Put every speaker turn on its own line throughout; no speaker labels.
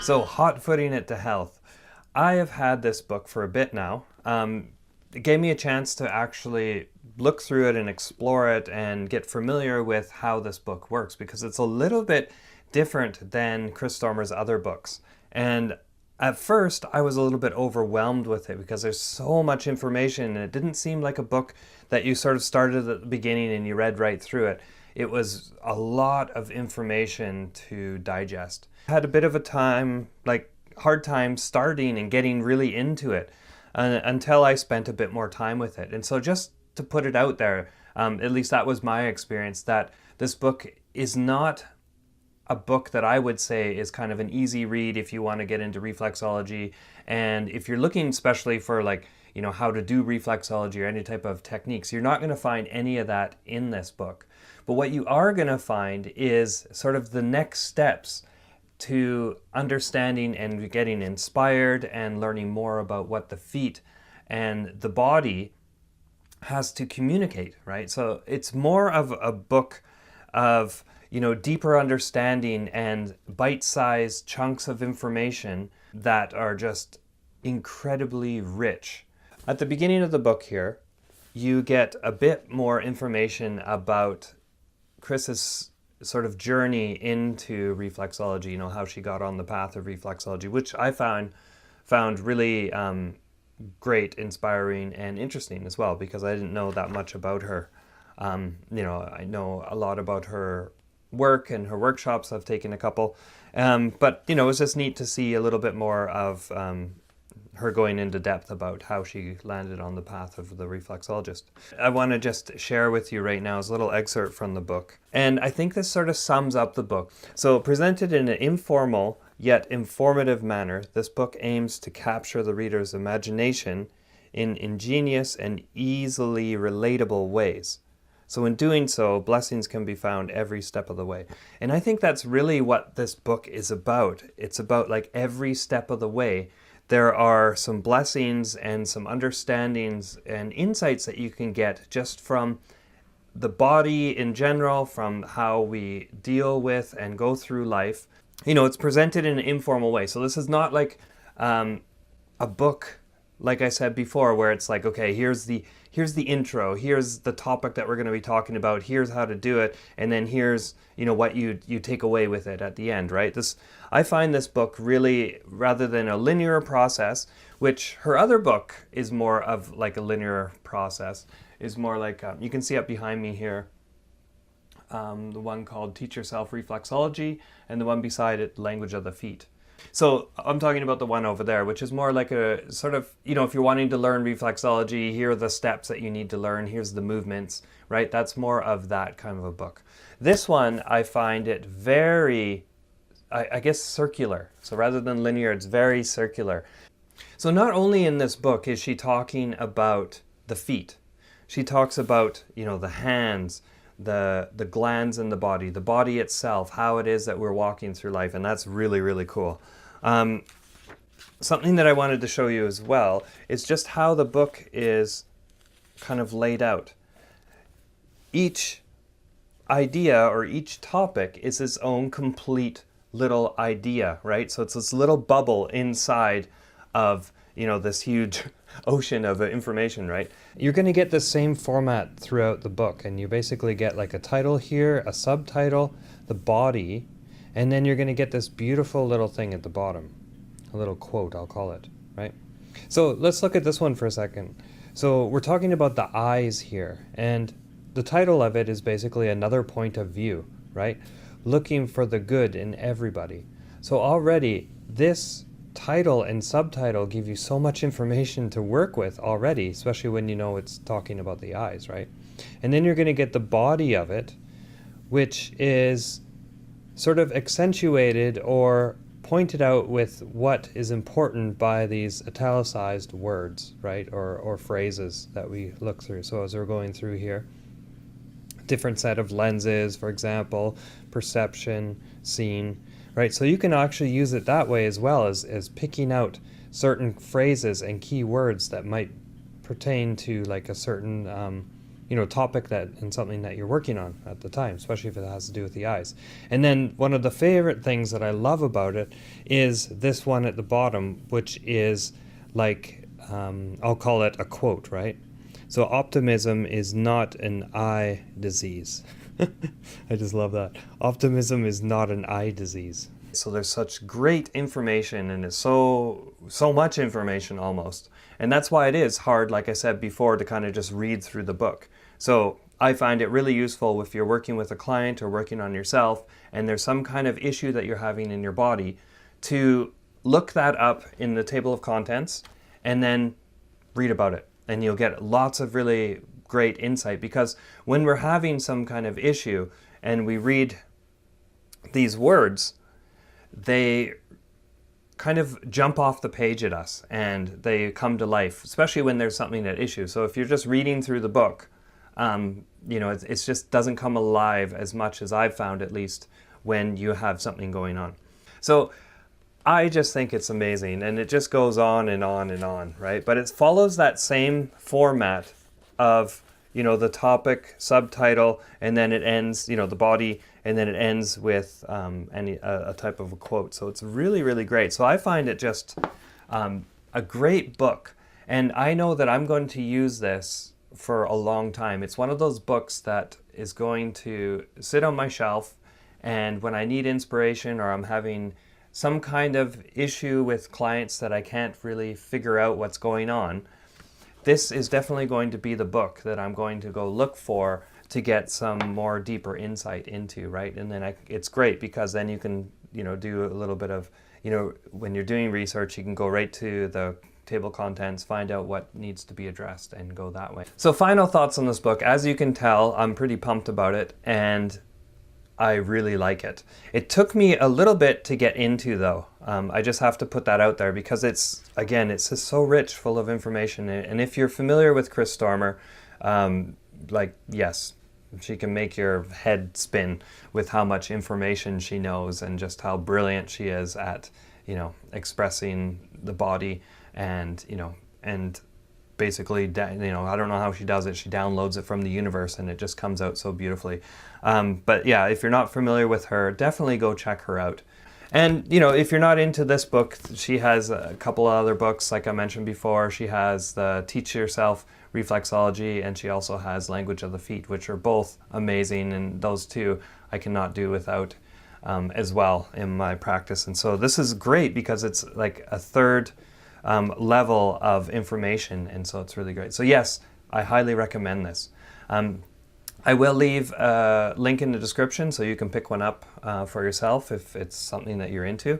So, hot footing it to health. I have had this book for a bit now. It gave me a chance to actually look through it and explore it and get familiar with how this book works, because it's a little bit different than Chris Stormer's other books. And at first, I was a little bit overwhelmed with it because there's so much information, and it didn't seem like a book that you sort of started at the beginning and you read right through it. It was a lot of information to digest. I had a bit of a hard time starting and getting really into it until I spent a bit more time with it. And so just to put it out there, at least that was my experience, that this book is not a book that I would say is kind of an easy read if you want to get into reflexology. And if you're looking especially for how to do reflexology or any type of techniques, you're not going to find any of that in this book. But what you are going to find is sort of the next steps to understanding and getting inspired and learning more about what the feet and the body has to communicate, right? So it's more of a book of, deeper understanding and bite-sized chunks of information that are just incredibly rich. At the beginning of the book here, you get a bit more information about Chris's sort of journey into reflexology, how she got on the path of reflexology, which I found really great, inspiring, and interesting as well, because I didn't know that much about her. I know a lot about her work and her workshops. I've taken a couple, but it was just neat to see a little bit more of her going into depth about how she landed on the path of the reflexologist. I want to just share with you right now is a little excerpt from the book. And I think this sort of sums up the book. So presented in an informal yet informative manner, this book aims to capture the reader's imagination in ingenious and easily relatable ways. So in doing so, blessings can be found every step of the way. And I think that's really what this book is about. It's about every step of the way. There are some blessings and some understandings and insights that you can get just from the body in general, from how we deal with and go through life. It's presented in an informal way. So this is not like a book, like I said before, where it's like, okay, here's the intro, here's the topic that we're going to be talking about, here's how to do it, and then here's what you take away with it at the end, right? I find this book really, rather than a linear process, which her other book is more of a linear process, is more like, you can see up behind me here, the one called Teach Yourself Reflexology, and the one beside it, Language of the Feet. So I'm talking about the one over there, which is more like a sort of, if you're wanting to learn reflexology, here are the steps that you need to learn, here's the movements, right? That's more of that kind of a book. This one, I find it very, I guess, circular. So rather than linear, it's very circular. So not only in this book is she talking about the feet, she talks about, the hands, the glands in the body itself, how it is that we're walking through life, and that's really, really cool. Something that I wanted to show you as well is just how the book is kind of laid out. Each idea or each topic is its own complete little idea, right? So it's this little bubble inside of this huge ocean of information, right? You're going to get the same format throughout the book, and you basically get a title here, a subtitle, the body, and then you're going to get this beautiful little thing at the bottom, a little quote, I'll call it, right? So let's look at this one for a second. So we're talking about the eyes here, and the title of it is basically another point of view, right? Looking for the good in everybody. So already this title and subtitle give you so much information to work with already, especially when it's talking about the eyes, right? And then you're going to get the body of it, which is sort of accentuated or pointed out with what is important by these italicized words, right? Or phrases that we look through. So as we're going through here, different set of lenses, for example, perception, seeing, right? So you can actually use it that way as well, as picking out certain phrases and key words that might pertain to a certain topic and something that you're working on at the time, especially if it has to do with the eyes. And then one of the favorite things that I love about it is this one at the bottom, which is like, I'll call it a quote, right? So optimism is not an eye disease. I just love that. Optimism is not an eye disease. So there's such great information, and it's so much information almost. And that's why it is hard, like I said before, to kind of just read through the book. So I find it really useful if you're working with a client or working on yourself and there's some kind of issue that you're having in your body, to look that up in the table of contents and then read about it. And you'll get lots of really great insight, because when we're having some kind of issue and we read these words, they kind of jump off the page at us and they come to life, especially when there's something at issue. So if you're just reading through the book, it just doesn't come alive as much, as I've found at least, when you have something going on. So I just think it's amazing, and it just goes on and on and on, right? But it follows that same format of, the topic, subtitle, and then it ends, the body, and then it ends with a type of a quote. So it's really, really great. So I find it just a great book. And I know that I'm going to use this for a long time. It's one of those books that is going to sit on my shelf, and when I need inspiration or I'm having some kind of issue with clients that I can't really figure out what's going on, this is definitely going to be the book that I'm going to go look for to get some more deeper insight into, right? And then it's great, because then you can, do a little bit of, when you're doing research, you can go right to the table contents, find out what needs to be addressed, and go that way. So final thoughts on this book. As you can tell, I'm pretty pumped about it, and I really like it. It took me a little bit to get into, though. I just have to put that out there, because it's just so rich, full of information. And if you're familiar with Chris Stormer, yes, she can make your head spin with how much information she knows, and just how brilliant she is at, expressing the body, and, and basically, I don't know how she does it. She downloads it from the universe, and it just comes out so beautifully. But yeah, if you're not familiar with her, definitely go check her out. And, if you're not into this book, she has a couple of other books, like I mentioned before. She has the Teach Yourself Reflexology, and she also has Language of the Feet, which are both amazing. And those two I cannot do without as well in my practice. And so this is great, because it's like a third level of information, and so it's really great. So yes, I highly recommend this. I will leave a link in the description so you can pick one up for yourself if it's something that you're into.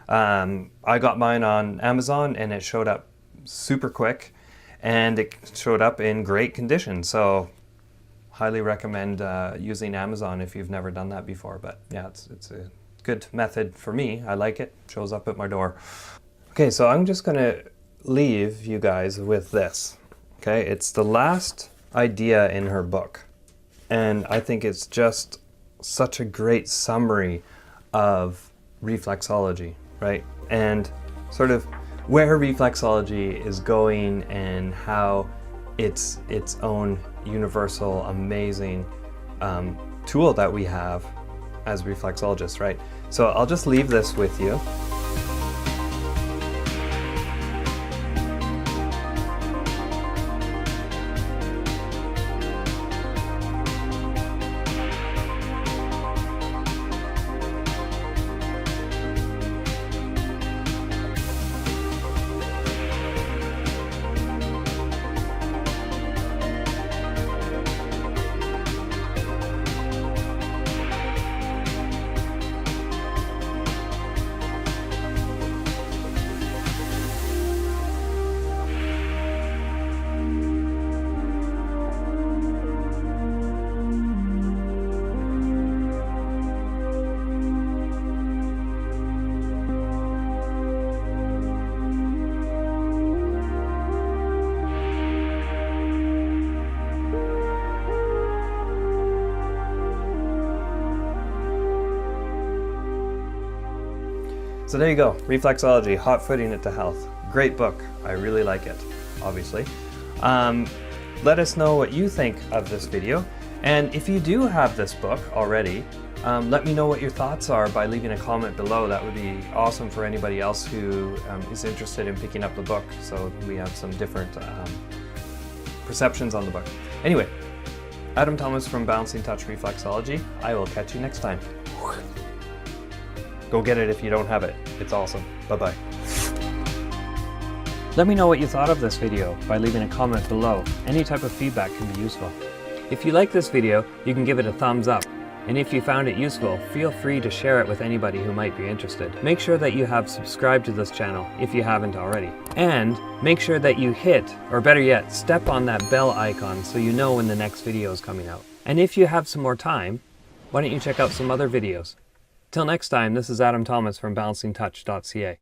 I got mine on Amazon, and it showed up super quick, and it showed up in great condition. So highly recommend using Amazon if you've never done that before. But yeah, it's a good method for me. I like it. Shows up at my door. Okay, so I'm just going to leave you guys with this. Okay, it's the last idea in her book. And I think it's just such a great summary of reflexology, right? And sort of where reflexology is going, and how it's its own universal, amazing tool that we have as reflexologists, right? So I'll just leave this with you. So there you go, Reflexology, Hot Footing It to Health. Great book, I really like it, obviously. Let us know what you think of this video. And if you do have this book already, let me know what your thoughts are by leaving a comment below. That would be awesome for anybody else who is interested in picking up the book, so we have some different perceptions on the book. Anyway, Adam Thomas from Balancing Touch Reflexology. I will catch you next time. Go get it if you don't have it. It's awesome. Bye-bye. Let me know what you thought of this video by leaving a comment below. Any type of feedback can be useful. If you like this video, you can give it a thumbs up. And if you found it useful, feel free to share it with anybody who might be interested. Make sure that you have subscribed to this channel if you haven't already. And make sure that you hit, or better yet, step on that bell icon so you know when the next video is coming out. And if you have some more time, why don't you check out some other videos? Till next time, this is Adam Thomas from balancingtouch.ca.